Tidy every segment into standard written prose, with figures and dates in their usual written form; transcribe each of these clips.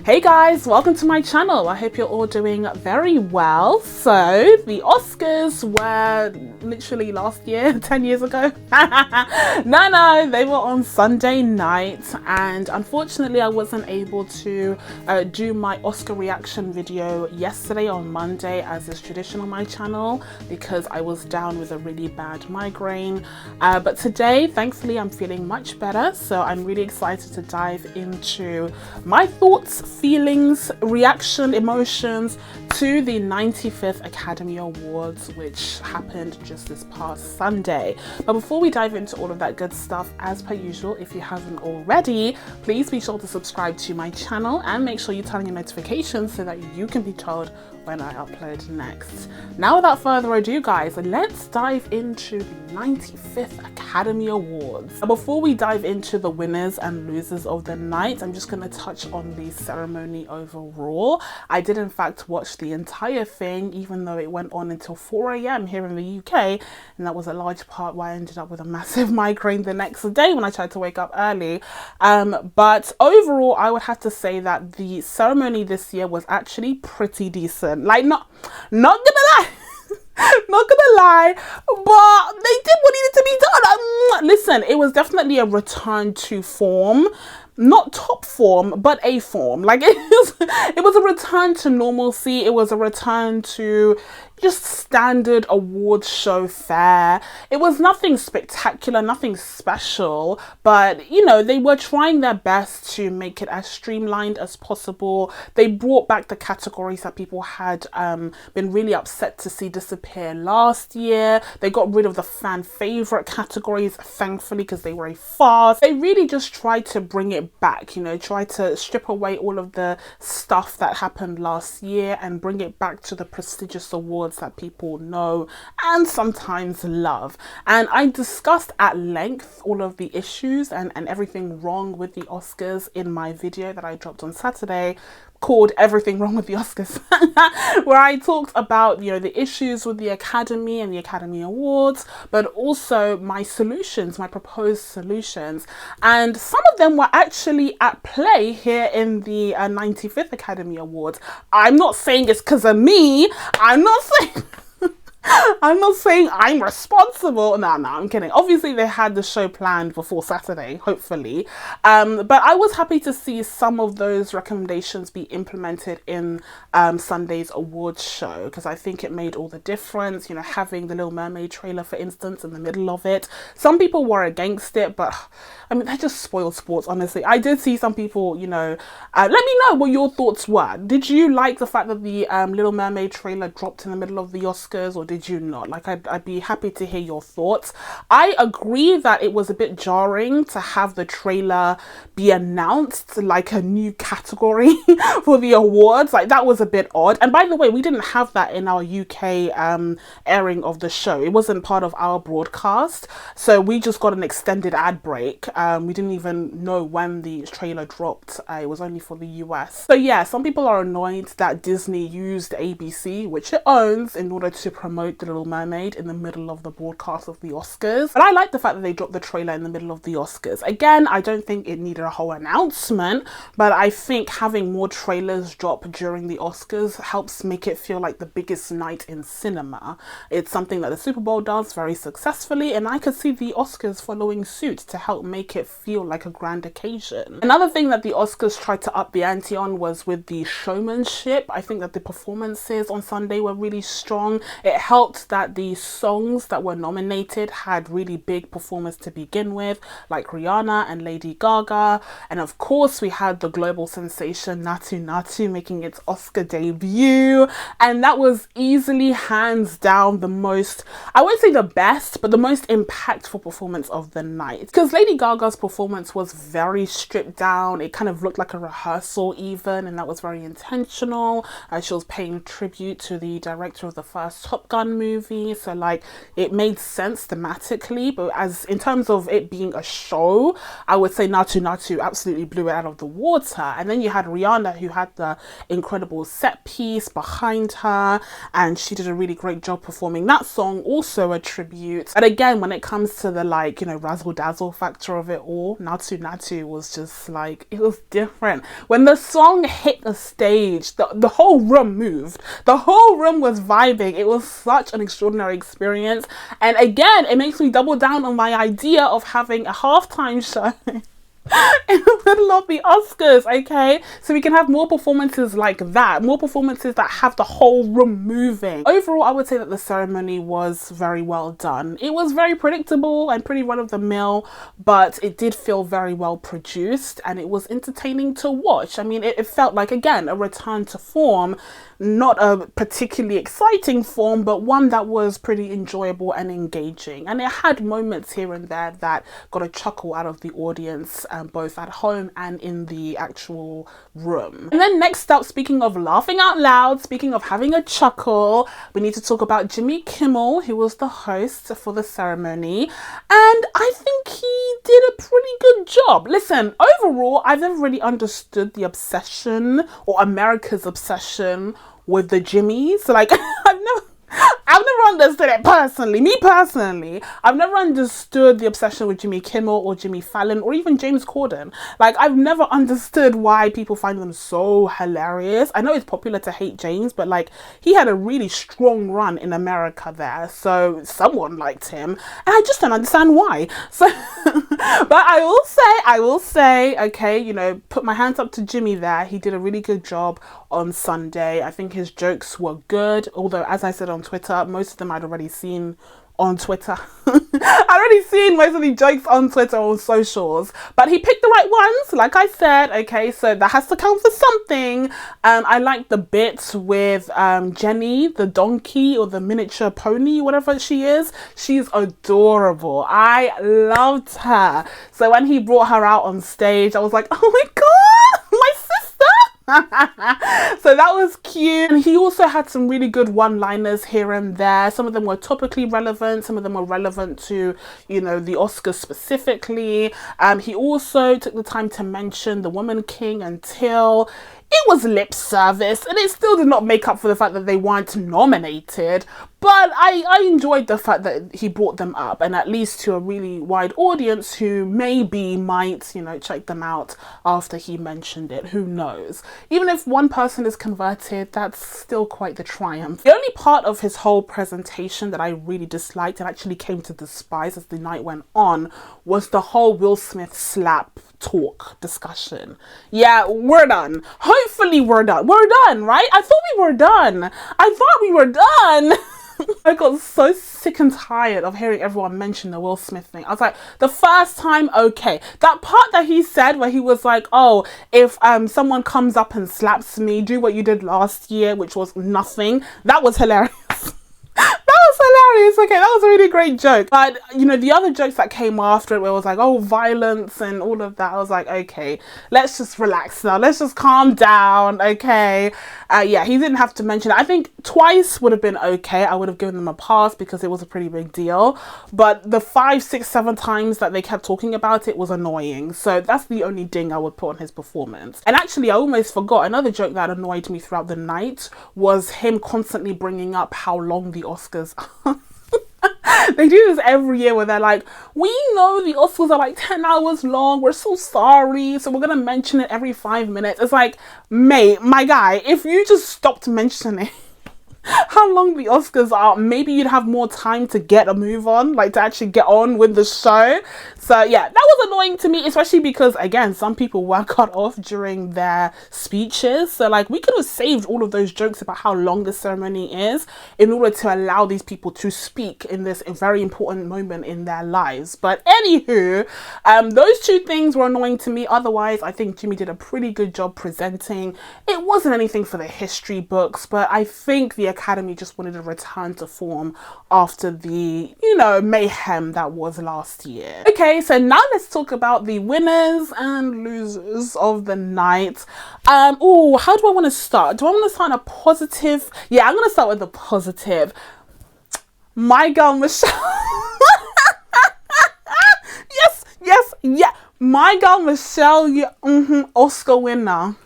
Hey guys, welcome to my channel. I hope you're all doing very well. So the Oscars were literally last year, 10 years ago. No, they were on Sunday night, and unfortunately I wasn't able to do my Oscar reaction video yesterday on Monday, as is tradition on my channel, because I was down with a really bad migraine. But today, thankfully, I'm feeling much better, so I'm really excited to dive into my thoughts, feelings, reaction, emotions to the 95th Academy Awards, which happened just this past Sunday. But before we dive into all of that good stuff, as per usual, if you haven't already, please be sure to subscribe to my channel and make sure you turn on your notifications so that you can be told when I upload next. Now, without further ado, guys, let's dive into the 95th Academy Awards. Before we dive into the winners and losers of the night, I'm just going to touch on the ceremony overall. I did in fact watch the entire thing, even though it went on until 4 AM here in the UK, and that was a large part why I ended up with a massive migraine the next day when I tried to wake up early. But overall, I would have to say that the ceremony this year was actually pretty decent. Like, not gonna lie. Not gonna lie, but they did what needed to be done. Listen, it was definitely a return to form. Not top form, but a form. Like, it was a return to normalcy. It was a return to just standard awards show fare. It was nothing spectacular, nothing special, but you know, they were trying their best to make it as streamlined as possible. They brought back the categories that people had been really upset to see disappear last year. They got rid of the fan favorite categories, thankfully, because they were a farce. They really just tried to bring it back, you know, try to strip away all of the stuff that happened last year and bring it back to the prestigious awards that people know and sometimes love. And I discussed at length all of the issues and everything wrong with the Oscars in my video that I dropped on Saturday, called Everything Wrong with the Oscars, where I talked about, you know, the issues with the Academy and the Academy Awards, but also my solutions, my proposed solutions. And some of them were actually at play here in the 95th Academy Awards. I'm not saying it's because of me. I'm not saying I'm responsible. No, I'm kidding. Obviously, they had the show planned before Saturday, hopefully. But I was happy to see some of those recommendations be implemented in Sunday's awards show, because I think it made all the difference. You know, having the Little Mermaid trailer, for instance, in the middle of it. Some people were against it, but I mean, that just spoiled sports, honestly. I did see some people, you know, let me know what your thoughts were. Did you like the fact that the Little Mermaid trailer dropped in the middle of the Oscars, or did you not? Like, I'd be happy to hear your thoughts. I agree that it was a bit jarring to have the trailer be announced like a new category for the awards. Like, that was a bit odd. And by the way, we didn't have that in our UK airing of the show. It wasn't part of our broadcast, so we just got an extended ad break. We didn't even know when the trailer dropped. It was only for the US. So yeah, some people are annoyed that Disney used ABC, which it owns, in order to promote The Little Mermaid in the middle of the broadcast of the Oscars. But I like the fact that they dropped the trailer in the middle of the Oscars. Again, I don't think it needed a whole announcement, but I think having more trailers drop during the Oscars helps make it feel like the biggest night in cinema. It's something that the Super Bowl does very successfully, and I could see the Oscars following suit to help make it feel like a grand occasion. Another thing that the Oscars tried to up the ante on was with the showmanship. I think that the performances on Sunday were really strong. It helped that the songs that were nominated had really big performers to begin with, like Rihanna and Lady Gaga. And of course, we had the global sensation Naatu Naatu making its Oscar debut. And that was easily, hands down, the most, I won't say the best, but the most impactful performance of the night. Because Lady Gaga's performance was very stripped down. It kind of looked like a rehearsal even, and that was very intentional. She was paying tribute to the director of the first Top Gun fun movie, so like it made sense thematically, but as in terms of it being a show, I would say Natu Natu absolutely blew it out of the water. And then you had Rihanna, who had the incredible set piece behind her, and she did a really great job performing that song, also a tribute. But again, when it comes to the like, you know, razzle dazzle factor of it all, Natu Natu was just like, it was different. When the song hit the stage, the whole room moved. The whole room was vibing. It was such an extraordinary experience. And again, it makes me double down on my idea of having a halftime show in the middle of the Oscars, okay? So we can have more performances like that, more performances that have the whole room moving. Overall, I would say that the ceremony was very well done. It was very predictable and pretty run-of-the-mill, but it did feel very well produced and it was entertaining to watch. I mean, it felt like, again, a return to form, not a particularly exciting form, but one that was pretty enjoyable and engaging. And it had moments here and there that got a chuckle out of the audience, both at home and in the actual room. And then next up, speaking of laughing out loud, speaking of having a chuckle, we need to talk about Jimmy Kimmel, who was the host for the ceremony. And I think he did a pretty good job. Listen, overall, I've never really understood the obsession, or America's obsession, with the Jimmys. Like, I've never understood it personally. Me personally, I've never understood the obsession with Jimmy Kimmel or Jimmy Fallon or even James Corden. Like, I've never understood why people find them so hilarious. I know it's popular to hate James, but like, he had a really strong run in America there, so someone liked him, and I just don't understand why. So, but I will say, okay, you know, put my hands up to Jimmy there. He did a really good job on Sunday. I think his jokes were good, although as I said on Twitter, most of them I'd already seen on Twitter. I'd already seen most of the jokes on Twitter or socials, but he picked the right ones, like I said, okay, so that has to count for something. I like the bit with Jenny, the donkey or the miniature pony, whatever she is. She's adorable. I loved her. So when he brought her out on stage, I was like, oh my god, my sister! So that was cute. And he also had some really good one-liners here and there. Some of them were topically relevant, some of them were relevant to, you know, the Oscars specifically. He also took the time to mention the Woman King and Till. It was lip service, and it still did not make up for the fact that they weren't nominated, but I enjoyed the fact that he brought them up, and at least to a really wide audience who maybe might, you know, check them out after he mentioned it. Who knows? Even if one person is converted, that's still quite the triumph. The only part of his whole presentation that I really disliked and actually came to despise as the night went on was the whole Will Smith slap talk discussion. Yeah, we're done. Hopefully we're done. We're done, right? I thought we were done. I got so sick and tired of hearing everyone mention the Will Smith thing. I was like, the first time, okay. That part that he said where he was like, oh, if someone comes up and slaps me, do what you did last year, which was nothing. That was hilarious. That was hilarious. Okay, that was a really great joke. But, you know, the other jokes that came after it where it was like, oh, violence and all of that, I was like, okay, let's just relax now. Let's just calm down, okay? Yeah, he didn't have to mention it. I think twice would have been okay. I would have given them a pass because it was a pretty big deal. But the 5, 6, 7 times that they kept talking about it was annoying. So that's the only ding I would put on his performance. And actually, I almost forgot, another joke that annoyed me throughout the night was him constantly bringing up how long the Oscars are. They do this every year where they're like, we know the Oscars are like 10 hours long, we're so sorry, so we're gonna mention it every 5 minutes. It's like, mate, my guy, if you just stopped mentioning how long the Oscars are, maybe you'd have more time to get a move on, like to actually get on with the show. So yeah, that was annoying to me, especially because, again, some people were cut off during their speeches. So like, we could have saved all of those jokes about how long the ceremony is in order to allow these people to speak in this very important moment in their lives. But anywho, those two things were annoying to me. Otherwise, I think Jimmy did a pretty good job presenting. It wasn't anything for the history books, but I think the Academy just wanted a return to form after the, you know, mayhem that was last year. Okay, so now let's talk about the winners and losers of the night. Oh, how do I want to start? Do I want to start on a positive? Yeah, I'm going to start with the positive. My girl Michelle. Yeah. My girl Michelle, Oscar winner.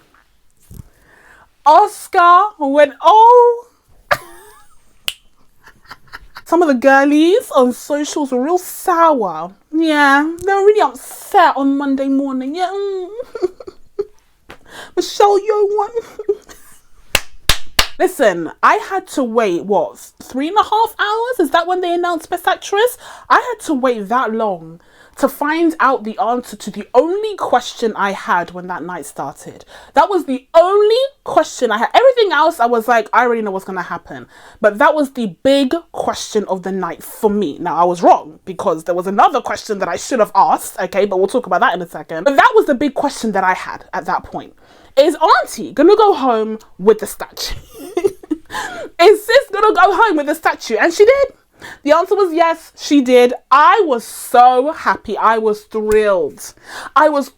Oscar win. Oh. Some of the girlies on socials were real sour. Yeah, they were really upset on Monday morning. Yeah. Michelle Yeoh won. Listen, I had to wait, what, 3.5 hours? Is that when they announced Best Actress? I had to wait that long to find out the answer to the only question I had when that night started. That was the only question I had. Everything else, I was like, I already know what's going to happen. But that was the big question of the night for me. Now, I was wrong because there was another question that I should have asked, okay? But we'll talk about that in a second. But that was the big question that I had at that point. Is Auntie gonna go home with the statue? Is Sis gonna go home with the statue? And she did. The answer was yes, she did. I was so happy. I was thrilled. I was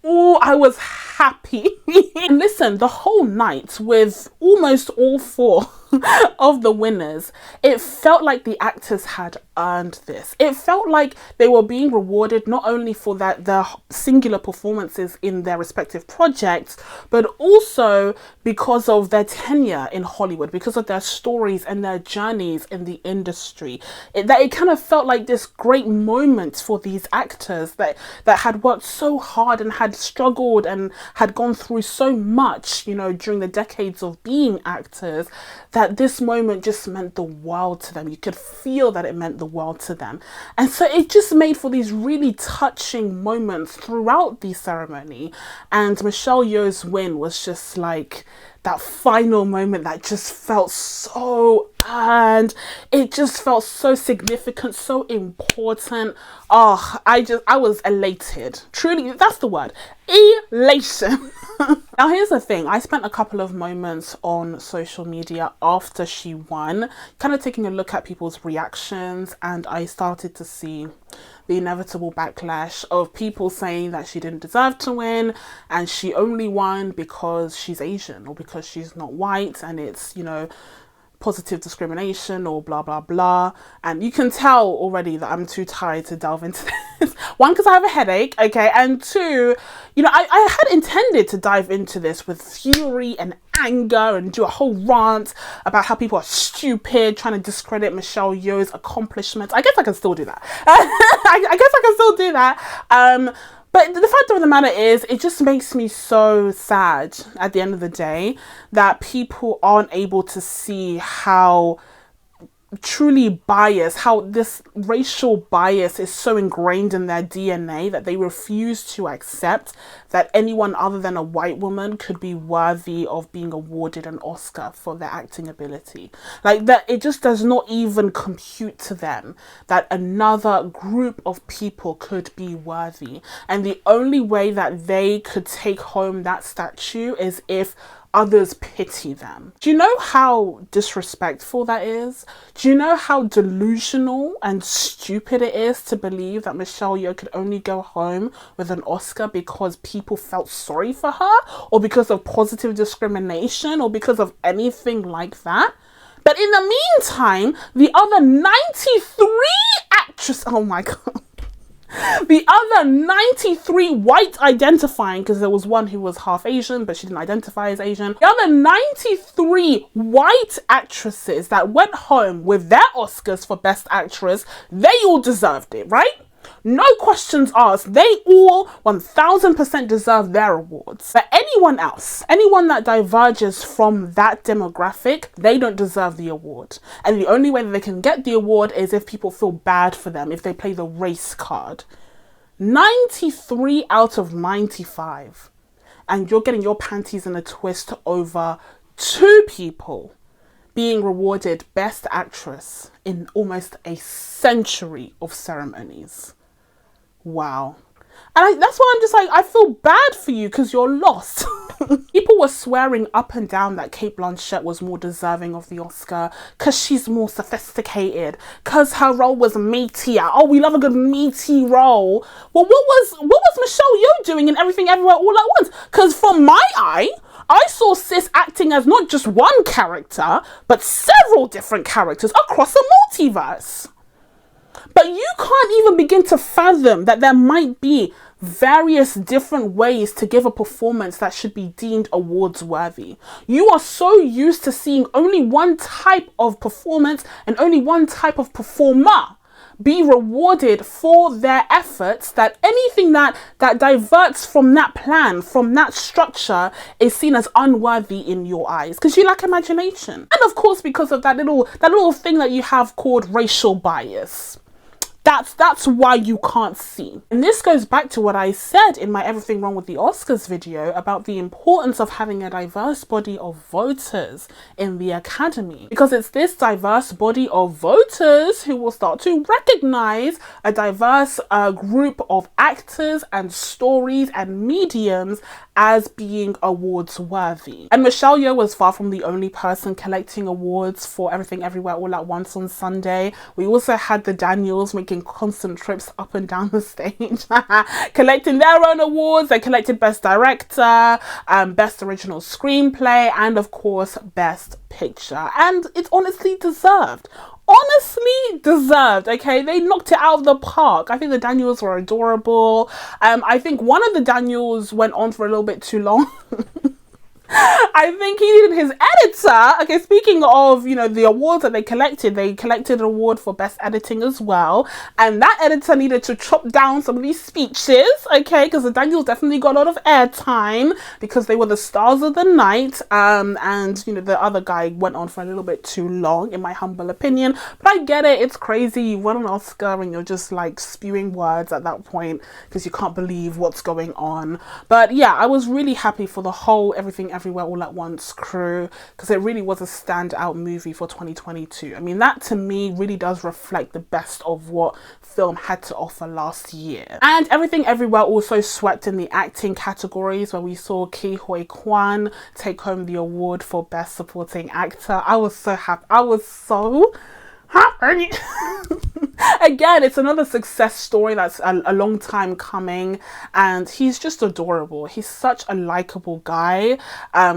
happy. And listen, the whole night with almost all 4 of the winners, it felt like the actors had earned this. It felt like they were being rewarded not only for their singular performances in their respective projects, but also because of their tenure in Hollywood, because of their stories and their journeys in the industry. It kind of felt like this great moment for these actors that had worked so hard and had struggled and had gone through so much, you know, during the decades of being actors, that this moment just meant the world to them. You could feel that it meant the world to them. And so it just made for these really touching moments throughout the ceremony. And Michelle Yeoh's win was just like that final moment that just felt so earned. It just felt so significant, so important. Oh, I was elated. Truly, that's the word. Elation. Now, here's the thing. I spent a couple of moments on social media after she won, kind of taking a look at people's reactions, and I started to see the inevitable backlash of people saying that she didn't deserve to win and she only won because she's Asian or because she's not white, and it's, you know, positive discrimination or blah blah blah. And you can tell already that I'm too tired to delve into this. One, because I have a headache, okay, and two, you know, I had intended to dive into this with fury and anger and do a whole rant about how people are stupid, trying to discredit Michelle Yeoh's accomplishments. I guess I can still do that. I guess I can still do that. But the fact of the matter is, it just makes me so sad at the end of the day that people aren't able to see how truly biased, how this racial bias is so ingrained in their DNA that they refuse to accept that anyone other than a white woman could be worthy of being awarded an Oscar for their acting ability. Like that, it just does not even compute to them that another group of people could be worthy. And the only way that they could take home that statue is if others pity them. Do you know how disrespectful that is? Do you know how delusional and stupid it is to believe that Michelle Yeoh could only go home with an Oscar because people felt sorry for her, or because of positive discrimination, or because of anything like that? But in the meantime, the other 93 actresses, oh my God, the other 93 white identifying, because there was one who was half Asian, but she didn't identify as Asian. The other 93 white actresses that went home with their Oscars for Best Actress, they all deserved it, right? No questions asked. They all 1000% deserve their awards. But anyone else, anyone that diverges from that demographic, they don't deserve the award. And the only way that they can get the award is if people feel bad for them, if they play the race card. 93 out of 95. And you're getting your panties in a twist over 2 people being rewarded Best Actress in almost a century of ceremonies. Wow. And that's why I'm just like, I feel bad for you because you're lost. People were swearing up and down that Cate Blanchett was more deserving of the Oscar because she's more sophisticated, because her role was meatier. Oh, we love a good meaty role. Well, what was Michelle Yeoh doing in Everything Everywhere All at Once? Because from my eye, I saw Sis acting as not just one character, but several different characters across a multiverse. But you can't even begin to fathom that there might be various different ways to give a performance that should be deemed awards worthy. You are so used to seeing only one type of performance and only one type of performer be rewarded for their efforts, that anything that diverts from that plan, from that structure, is seen as unworthy in your eyes because you lack imagination. And of course, because of that little thing that you have called racial bias. That's why you can't see. And this goes back to what I said in my Everything Wrong with the Oscars video about the importance of having a diverse body of voters in the Academy. Because it's this diverse body of voters who will start to recognize a diverse group of actors and stories and mediums as being awards worthy. And Michelle Yeoh was far from the only person collecting awards for Everything Everywhere All at Once on Sunday. We also had the Daniels making constant trips up and down the stage collecting their own awards. They collected Best Director, Best Original Screenplay, and of course Best Picture, and it's honestly deserved. Honestly deserved. Okay, they knocked it out of the park. I think the Daniels were adorable. I think one of the Daniels went on for a little bit too long. I think he needed his editor. Okay, speaking of, you know, the awards that they collected an award for best editing as well. And that editor needed to chop down some of these speeches, okay, because the Daniels definitely got a lot of airtime because they were the stars of the night. And, you know, the other guy went on for a little bit too long, in my humble opinion. But I get it. It's crazy. You won an Oscar and you're just like spewing words at that point because you can't believe what's going on. But yeah, I was really happy for the whole Everything Everywhere All at Once crew because it really was a standout movie for 2022. I mean, that to me really does reflect the best of what film had to offer last year. And Everything Everywhere also swept in the acting categories where we saw Huy Quan take home the award for Best Supporting Actor. I was so happy. I was so happy. Again, it's another success story that's a long time coming, and he's just adorable. He's such a likable guy.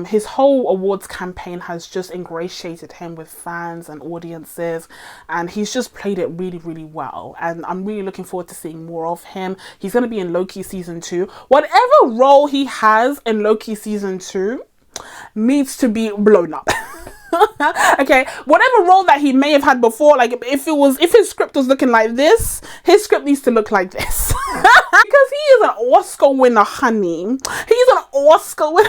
His whole awards campaign has just ingratiated him with fans and audiences, and he's just played it really, really well. And I'm really looking forward to seeing more of him. He's going to be in Loki season 2. Whatever role he has in Loki season 2 needs to be blown up. Okay, whatever role that he may have had before, like if his script was looking like this, his script needs to look like this. Because he is an Oscar winner, honey. He's an Oscar winner.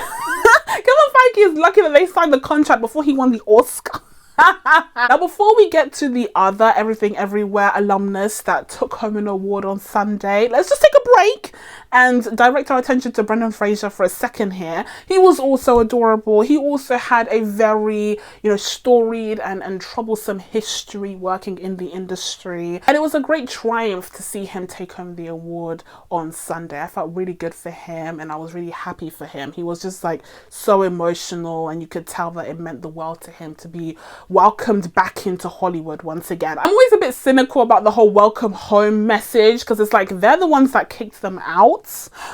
Kevin Feige is lucky that they signed the contract before he won the Oscar. Now, before we get to the other Everything Everywhere alumnus that took home an award on Sunday, let's just take a break and direct our attention to Brendan Fraser for a second here. He was also adorable. He also had a very, you know, storied and troublesome history working in the industry. And it was a great triumph to see him take home the award on Sunday. I felt really good for him and I was really happy for him. He was just like so emotional, and you could tell that it meant the world to him to be welcomed back into Hollywood once again. I'm always a bit cynical about the whole welcome home message because it's like they're the ones that kicked them out.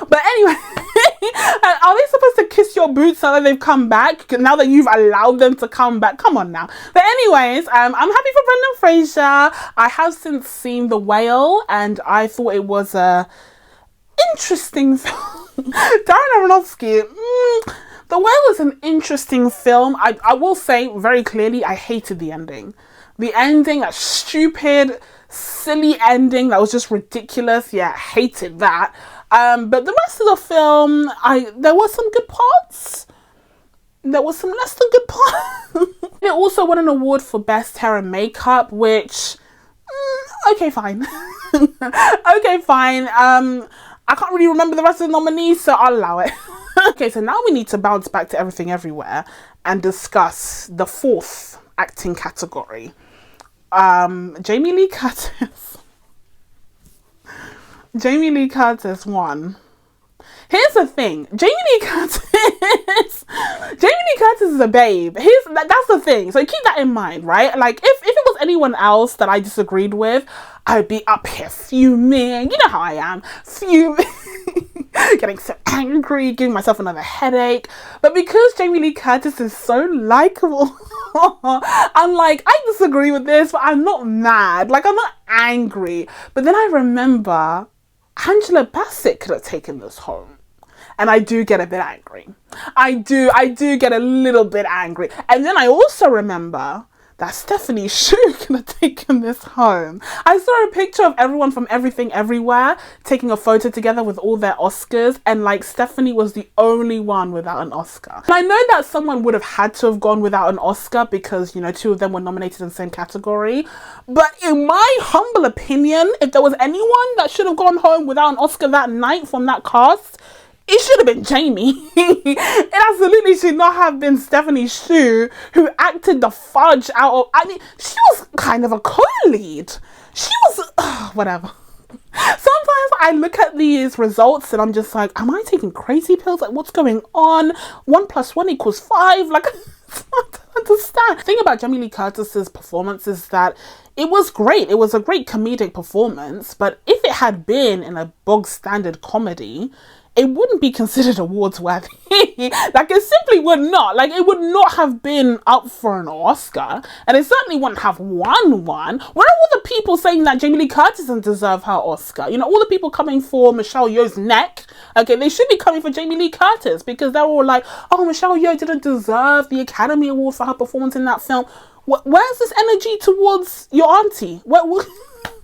But anyway, are they supposed to kiss your boots now that they've come back? Now that you've allowed them to come back? Come on now. But anyways, I'm happy for Brendan Fraser. I have since seen The Whale and I thought it was a interesting film. Darren Aronofsky, The Whale is an interesting film. I will say very clearly, I hated the ending. The ending, that stupid, silly ending that was just ridiculous. Yeah, hated that. But the rest of the film, there were some good parts. There was some less than good parts. It also won an award for Best Hair and Makeup, which, okay, fine. Okay, fine. I can't really remember the rest of the nominees, so I'll allow it. Okay, so now we need to bounce back to Everything Everywhere and discuss the fourth acting category. Jamie Lee Curtis. Jamie Lee Curtis won. Here's the thing, Jamie Lee Curtis is a babe. That's the thing. So keep that in mind, right? Like if it was anyone else that I disagreed with, I'd be up here fuming. You know how I am, fuming. getting so angry, giving myself another headache. But because Jamie Lee Curtis is so likable, I'm like, I disagree with this, but I'm not mad. Like, I'm not angry. But then I remember Angela Bassett could have taken this home. And I do get a bit angry. I do get a little bit angry. And then I also remember that Stephanie Hsu could have taken this home. I saw a picture of everyone from Everything Everywhere taking a photo together with all their Oscars, and like Stephanie was the only one without an Oscar. And I know that someone would have had to have gone without an Oscar because, you know, two of them were nominated in the same category. But in my humble opinion, if there was anyone that should have gone home without an Oscar that night from that cast, it should have been Jamie. It absolutely should not have been Stephanie Hsu, who acted the fudge out of... I mean, she was kind of a co-lead. She was... whatever. Sometimes I look at these results and I'm just like, am I taking crazy pills? Like, what's going on? 1 + 1 = 5? Like, I don't understand. The thing about Jamie Lee Curtis's performance is that it was great. It was a great comedic performance, but if it had been in a bog standard comedy, it wouldn't be considered awards worthy. Like, it simply would not. Like, it would not have been up for an Oscar, and it certainly wouldn't have won one. Where are all the people saying that Jamie Lee Curtis doesn't deserve her Oscar? You know, all the people coming for Michelle Yeoh's neck, okay, they should be coming for Jamie Lee Curtis, because they're all like, oh, Michelle Yeoh didn't deserve the Academy Award for her performance in that film. Where's this energy towards your auntie?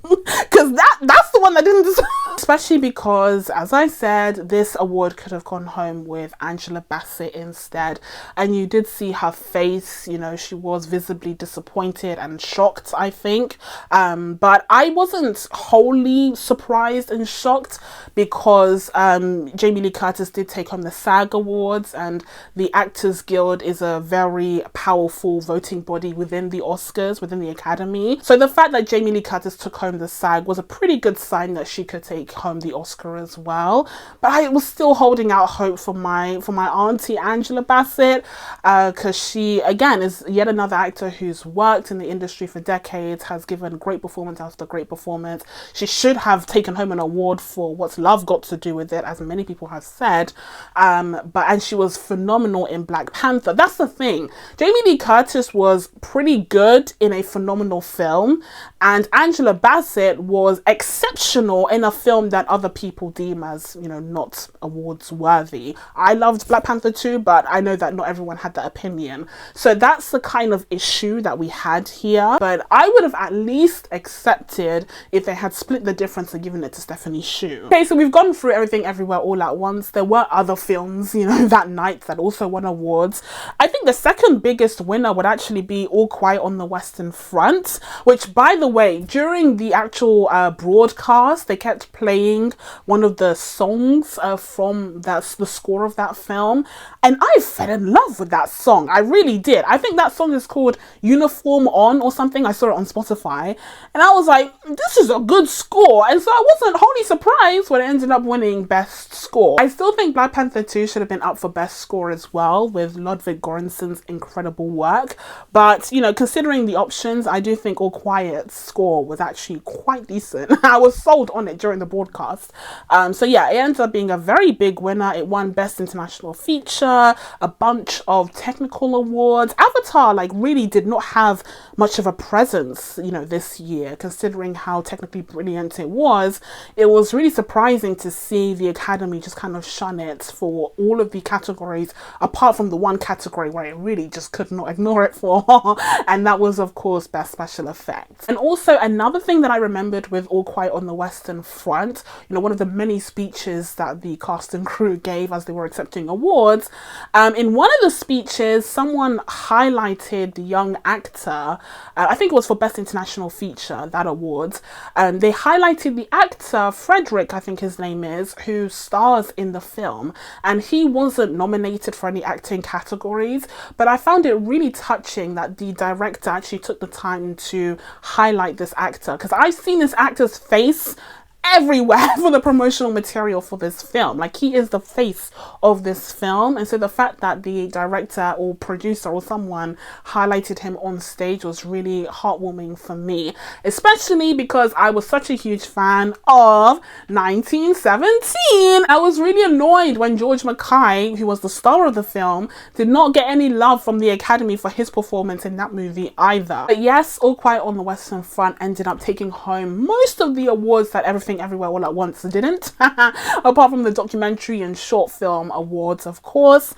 Because that's the one that didn't deserve. Especially because, as I said, this award could have gone home with Angela Bassett instead. And you did see her face, you know, she was visibly disappointed and shocked, I think. But I wasn't wholly surprised and shocked, because Jamie Lee Curtis did take home the SAG Awards, and the Actors Guild is a very powerful voting body within the Oscars, within the Academy. So the fact that Jamie Lee Curtis took home the SAG was a pretty good sign that she could take home the Oscar as well. But I was still holding out hope for my auntie Angela Bassett, because she, again, is yet another actor who's worked in the industry for decades, has given great performance after great performance. She should have taken home an award for What's Love Got to Do with It, as many people have said. And she was phenomenal in Black Panther. That's the thing. Jamie Lee Curtis was pretty good in a phenomenal film, and Angela Bassett was exceptional in a film that other people deem as, you know, not awards worthy. I loved Black Panther too, but I know that not everyone had that opinion. So that's the kind of issue that we had here. But I would have at least accepted if they had split the difference and given it to Stephanie Hsu. Okay, so we've gone through Everything Everywhere all at once. There were other films, you know, that night that also won awards. I think the second biggest winner would actually be All Quiet on the Western Front, which, by the way, during the actual broadcast, they kept playing one of the songs from the score of that film, and I fell in love with that song. I really did. I think that song is called Uniform On or something. I saw it on Spotify, and I was like, this is a good score. And so I wasn't wholly surprised when it ended up winning Best Score. I still think Black Panther 2 should have been up for Best Score as well, with Ludwig Göransson's incredible work. But, you know, considering the options, I do think All Quiet's score was actually quite decent. I was sold on it during the broadcast. So yeah, it ends up being a very big winner. It won Best International Feature, a bunch of technical awards. Avatar, like, really did not have much of a presence, you know, this year, considering how technically brilliant it was. It was really surprising to see the Academy just kind of shun it for all of the categories, apart from the one category where it really just could not ignore it for, and that was, of course, Best Special Effects. And also, another thing that I remembered with All Quiet on the Western Front, you know, one of the many speeches that the cast and crew gave as they were accepting awards, in one of the speeches, someone highlighted the young actor, I think it was for Best International Feature, that award, they highlighted the actor, Frederick, I think his name is, who stars in the film, and he wasn't nominated for any acting categories, but I found it really touching that the director actually took the time to highlight this actor, because I've seen this actor's face everywhere for the promotional material for this film. Like, he is the face of this film, and so the fact that the director or producer or someone highlighted him on stage was really heartwarming for me, especially because I was such a huge fan of 1917. I was really annoyed when George Mackay, who was the star of the film, did not get any love from the Academy for his performance in that movie either. But yes, All Quiet on the Western Front ended up taking home most of the awards that Everything Everywhere All at Once didn't, apart from the documentary and short film awards, of course.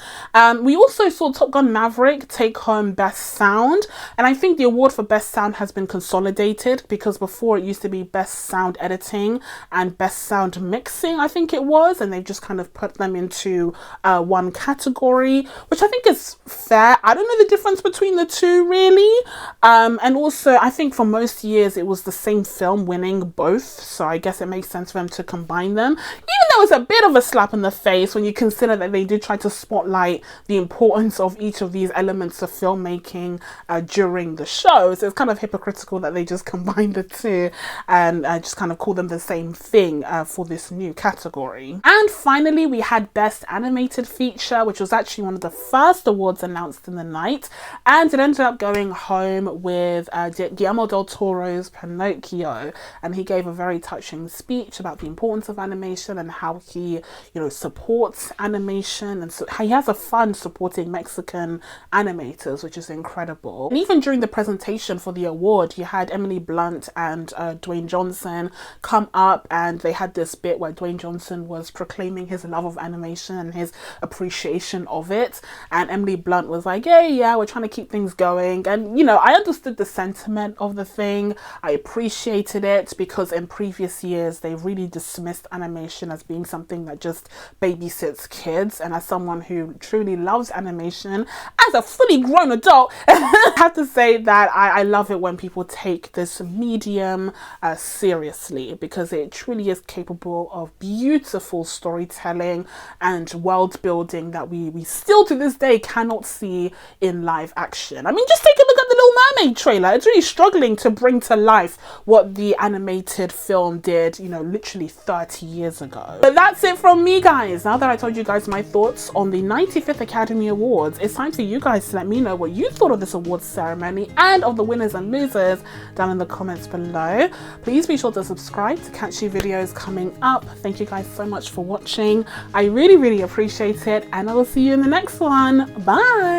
We also saw Top Gun Maverick take home Best Sound, and I think the award for Best Sound has been consolidated, because before it used to be Best Sound Editing and Best Sound Mixing, I think it was, and they've just kind of put them into one category, which I think is fair. I don't know the difference between the two really, and also I think for most years it was the same film winning both, so I guess it makes sense for them to combine them, even though it's a bit of a slap in the face when you consider that they did try to spotlight the importance of each of these elements of filmmaking during the show. So it's kind of hypocritical that they just combined the two and just kind of call them the same thing for this new category. And finally, we had Best Animated Feature, which was actually one of the first awards announced in the night, and it ended up going home with Guillermo del Toro's Pinocchio, and he gave a very touching speech about the importance of animation and how he, you know, supports animation, and so he has a fund supporting Mexican animators, which is incredible. And even during the presentation for the award, you had Emily Blunt and Dwayne Johnson come up, and they had this bit where Dwayne Johnson was proclaiming his love of animation and his appreciation of it, and Emily Blunt was like, yeah, we're trying to keep things going. And you know, I understood the sentiment of the thing, I appreciated it, because in previous years they really dismissed animation as being something that just babysits kids, and as someone who truly loves animation as a fully grown adult, I have to say that I love it when people take this medium seriously, because it truly is capable of beautiful storytelling and world building that we still to this day cannot see in live action. I mean, just take a look at the Little Mermaid trailer. It's really struggling to bring to life what the animated film did, you know, literally 30 years ago. But that's it from me, guys. Now that I told you guys my thoughts on the 95th Academy Awards, it's time for you guys to let me know what you thought of this awards ceremony and of the winners and losers down in the comments below. Please be sure to subscribe to catch new videos coming up. Thank you guys so much for watching. I really appreciate it, and I will see you in the next one. Bye.